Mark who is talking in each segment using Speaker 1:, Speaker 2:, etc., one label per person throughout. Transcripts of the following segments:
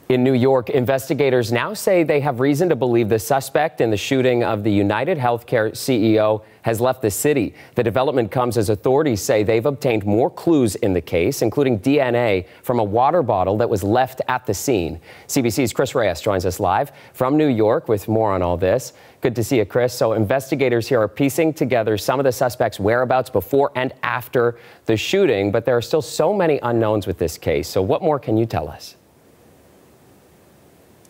Speaker 1: In New York, investigators now say they have reason to believe the suspect in the shooting of the United Healthcare CEO has left the city. The development comes as authorities say they've obtained more clues in the case, including DNA from a water bottle that was left at the scene. CBC's Chris Reyes joins us live from New York with more on all this. Good to see you, Chris. So investigators here are piecing together some of the suspects' whereabouts before and after the shooting, but there are still so many unknowns with this case. So what more can you tell us?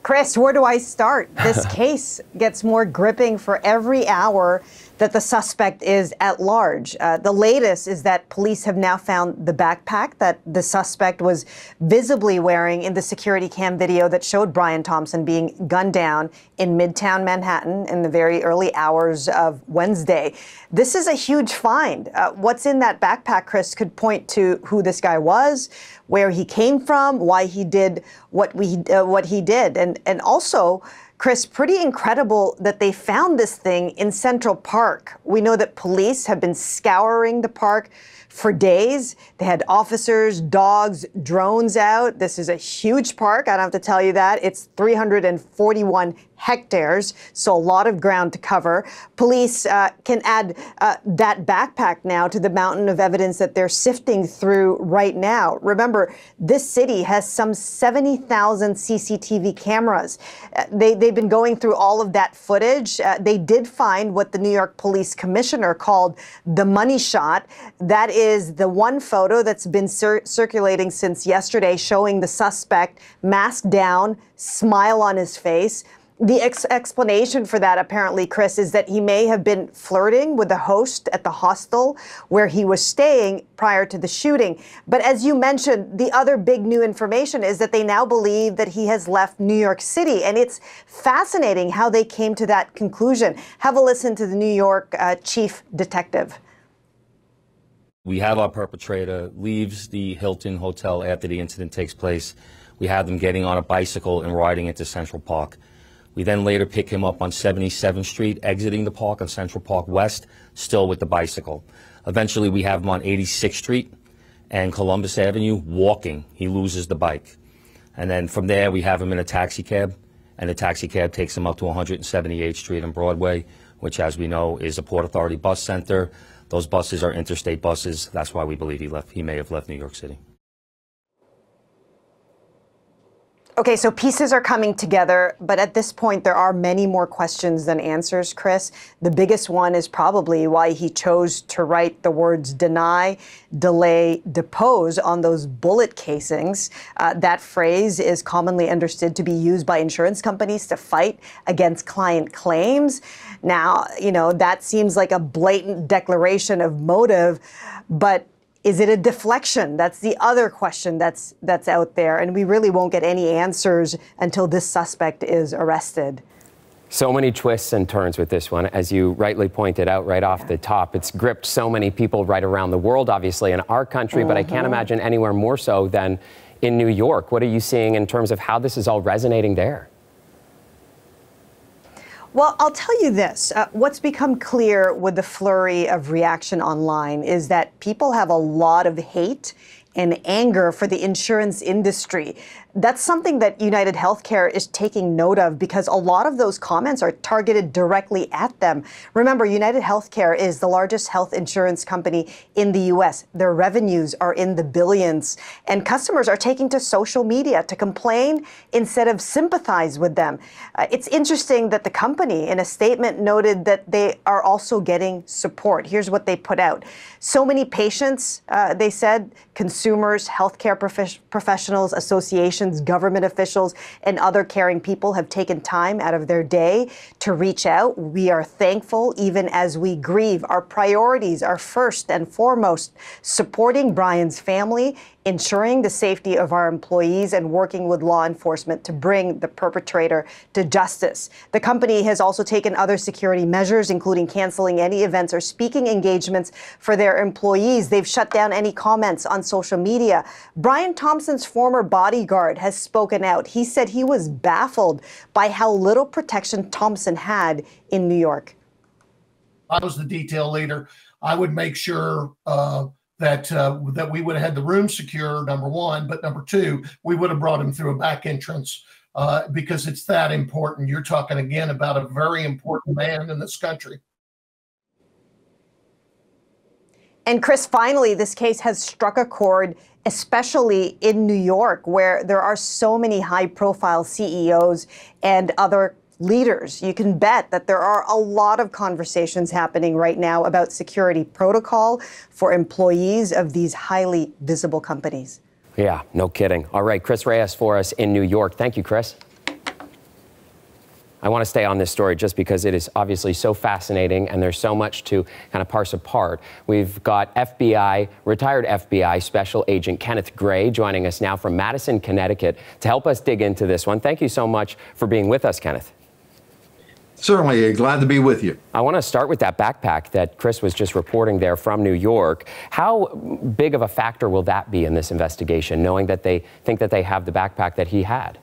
Speaker 2: Chris, where do I start? This case gets more gripping for every hour that the suspect is at large. The latest is that police have now found the backpack that the suspect was visibly wearing in the security cam video that showed Brian Thompson being gunned down in Midtown Manhattan in the very early hours of Wednesday. This is a huge find. What's in that backpack, Chris, could point to who this guy was, where he came from, why he did what he did, and also, Chris, pretty incredible that they found this thing in Central Park. We know that police have been scouring the park for days. They had officers, dogs, drones out. This is a huge park. I don't have to tell you that. It's 341 hectares, so a lot of ground to cover. Police can add that backpack now to the mountain of evidence that they're sifting through right now. Remember, this city has some 70,000 CCTV cameras. They've been going through all of that footage. They did find what the New York Police Commissioner called the money shot. That is the one photo that's been circulating since yesterday showing the suspect masked down, smile on his face. The explanation for that, apparently, Chris, is that he may have been flirting with the host at the hostel where he was staying prior to the shooting. But as you mentioned, the other big new information is that they now believe that he has left New York City. And it's fascinating how they came to that conclusion. Have a listen to the New York chief detective.
Speaker 3: We have our perpetrator leaves the Hilton Hotel after the incident takes place. We have them getting on a bicycle and riding into Central Park. We then later pick him up on 77th Street, exiting the park on Central Park West, still with the bicycle. Eventually, we have him on 86th Street and Columbus Avenue, walking. He loses the bike. And then from there, we have him in a taxi cab, and the taxi cab takes him up to 178th Street and Broadway, which, as we know, is a Port Authority bus center. Those buses are interstate buses. That's why we believe he may have left New York City.
Speaker 2: Okay, so pieces are coming together, but at this point, there are many more questions than answers, Chris. The biggest one is probably why he chose to write the words deny, delay, depose on those bullet casings. That phrase is commonly understood to be used by insurance companies to fight against client claims. Now, you know, that seems like a blatant declaration of motive, but is it a deflection? That's the other question that's out there, and we really won't get any answers until this suspect is arrested.
Speaker 1: So many twists and turns with this one, as you rightly pointed out right off the top. It's gripped so many people right around the world, obviously, in our country, but I can't imagine anywhere more so than in New York. What are you seeing in terms of how this is all resonating there?
Speaker 2: Well, I'll tell you this. What's become clear with the flurry of reaction online is that people have a lot of hate and anger for the insurance industry. That's something that United Healthcare is taking note of because a lot of those comments are targeted directly at them. Remember, United Healthcare is the largest health insurance company in the U.S. Their revenues are in the billions, and customers are taking to social media to complain instead of sympathize with them. It's interesting that the company, in a statement, noted that they are also getting support. Here's what they put out. So many patients, they said, consumers, healthcare professionals, associations, government officials, and other caring people have taken time out of their day to reach out. We are thankful even as we grieve. Our priorities are first and foremost supporting Brian's family, ensuring the safety of our employees, and working with law enforcement to bring the perpetrator to justice. The company has also taken other security measures, including canceling any events or speaking engagements for their employees. They've shut down any comments on social media. Brian Thompson's former bodyguard has spoken out. He said he was baffled by how little protection Thompson had in New York.
Speaker 4: I was the detail leader. I would make sure that that we would have had the room secure, number one, but number two, we would have brought him through a back entrance because it's that important. You're talking again about a very important man in this country.
Speaker 2: And Chris, finally, this case has struck a chord, especially in New York, where there are so many high-profile CEOs and other leaders. You can bet that there are a lot of conversations happening right now about security protocol for employees of these highly visible companies.
Speaker 1: Yeah, no kidding. All right, Chris Reyes for us in New York. Thank you, Chris. I want to stay on this story just because it is obviously so fascinating and there's so much to kind of parse apart. We've got retired FBI Special Agent Kenneth Gray joining us now from Madison, Connecticut to help us dig into this one. Thank you so much for being with us, Kenneth.
Speaker 5: Certainly, glad to be with you.
Speaker 1: I want to start with that backpack that Chris was just reporting there from New York. How big of a factor will that be in this investigation, knowing that they think that they have the backpack that he had?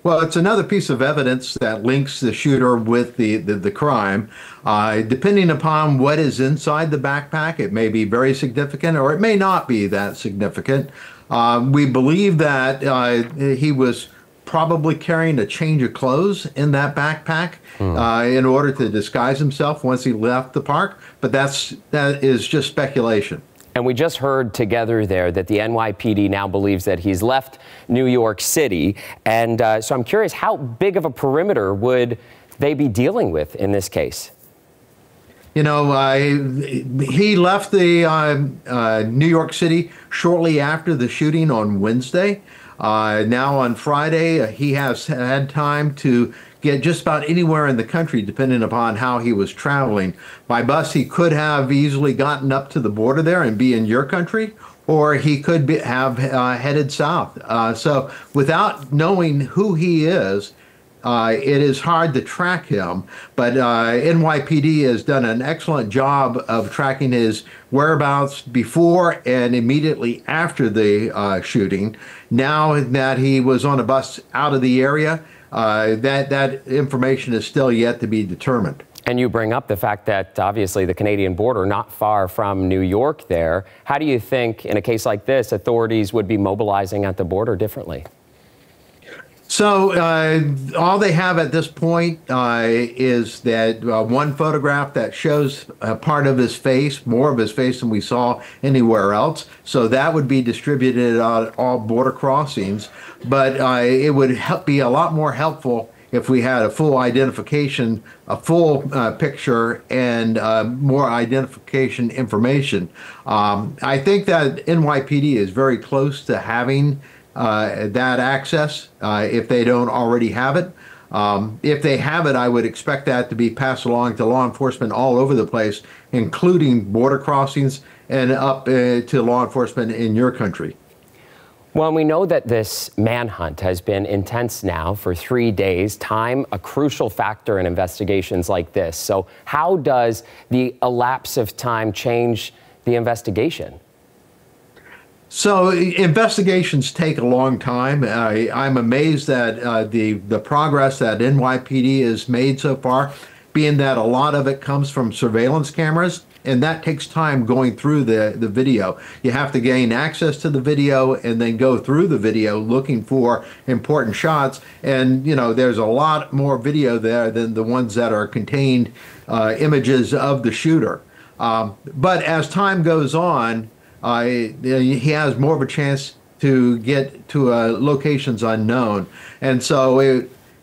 Speaker 5: Well, it's another piece of evidence that links the shooter with the crime. Depending upon what is inside the backpack, it may be very significant or it may not be that significant. We believe that he was probably carrying a change of clothes in that backpack in order to disguise himself once he left the park, but that is just speculation.
Speaker 1: And we just heard together there that the NYPD now believes that he's left New York City. And so I'm curious, how big of a perimeter would they be dealing with in this case?
Speaker 5: You know, he left the New York City shortly after the shooting on Wednesday. Now on Friday, he has had time to get just about anywhere in the country, depending upon how he was traveling. By bus, he could have easily gotten up to the border there and be in your country, or he could have headed south. So without knowing who he is, it is hard to track him, but NYPD has done an excellent job of tracking his whereabouts before and immediately after the shooting. Now that he was on a bus out of the area, that information is still yet to be determined.
Speaker 1: And you bring up the fact that obviously the Canadian border, not far from New York there. How do you think in a case like this, authorities would be mobilizing at the border differently?
Speaker 5: So all they have at this point is that one photograph that shows a part of his face, more of his face than we saw anywhere else. So that would be distributed at all border crossings. But it would be a lot more helpful if we had a full identification, a full picture, and more identification information. I think that NYPD is very close to having that access if they don't already have it. If they have it, I would expect that to be passed along to law enforcement all over the place, including border crossings and up to law enforcement in your country.
Speaker 1: Well, we know that this manhunt has been intense now for 3 days. Time, a crucial factor in investigations like this. So how does the elapse of time change the investigation?
Speaker 5: So investigations take a long time. I'm amazed at the progress that NYPD has made so far, being that a lot of it comes from surveillance cameras, and that takes time going through the video. You have to gain access to the video and then go through the video looking for important shots. And, you know, there's a lot more video there than the ones that are contained images of the shooter. But as time goes on, he has more of a chance to get to locations unknown. And so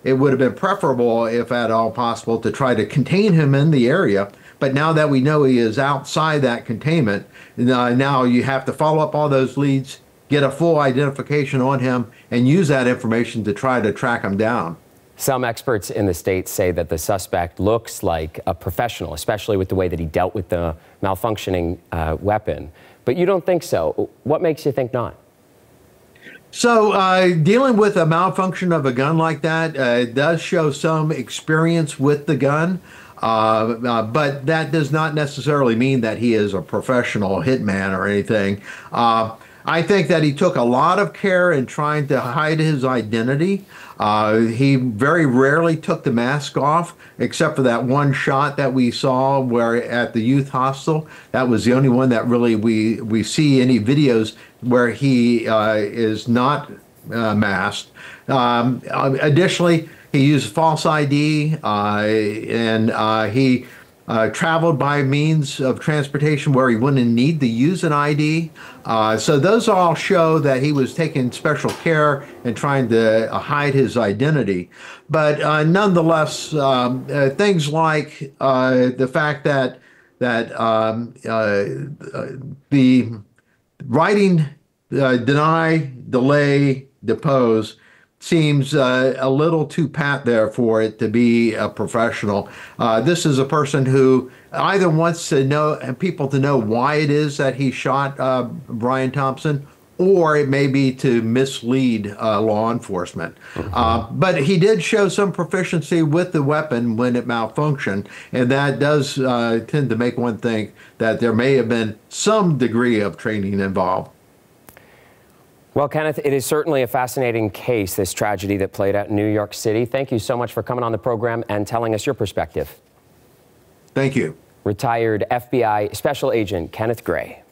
Speaker 5: it would have been preferable, if at all possible, to try to contain him in the area. But now that we know he is outside that containment, now you have to follow up all those leads, get a full identification on him, and use that information to try to track him down.
Speaker 1: Some experts in the state say that the suspect looks like a professional, especially with the way that he dealt with the malfunctioning weapon. But you don't think so. What makes you think not?
Speaker 5: So dealing with a malfunction of a gun like that does show some experience with the gun. But that does not necessarily mean that he is a professional hitman or anything. I think that he took a lot of care in trying to hide his identity. He very rarely took the mask off, except for that one shot that we saw where at the youth hostel. That was the only one that really we see any videos where he is not masked. Additionally, he used false ID and he traveled by means of transportation where he wouldn't need to use an ID. So those all show that he was taking special care and trying to hide his identity. But nonetheless, things like the fact that the writing deny, delay, depose seems a little too pat there for it to be a professional. This is a person who either wants to know people to know why it is that he shot Brian Thompson, or it may be to mislead law enforcement. But he did show some proficiency with the weapon when it malfunctioned, and that does tend to make one think that there may have been some degree of training involved.
Speaker 1: Well, Kenneth, it is certainly a fascinating case, this tragedy that played out in New York City. Thank you so much for coming on the program and telling us your perspective.
Speaker 5: Thank you.
Speaker 1: Retired FBI Special Agent Kenneth Gray.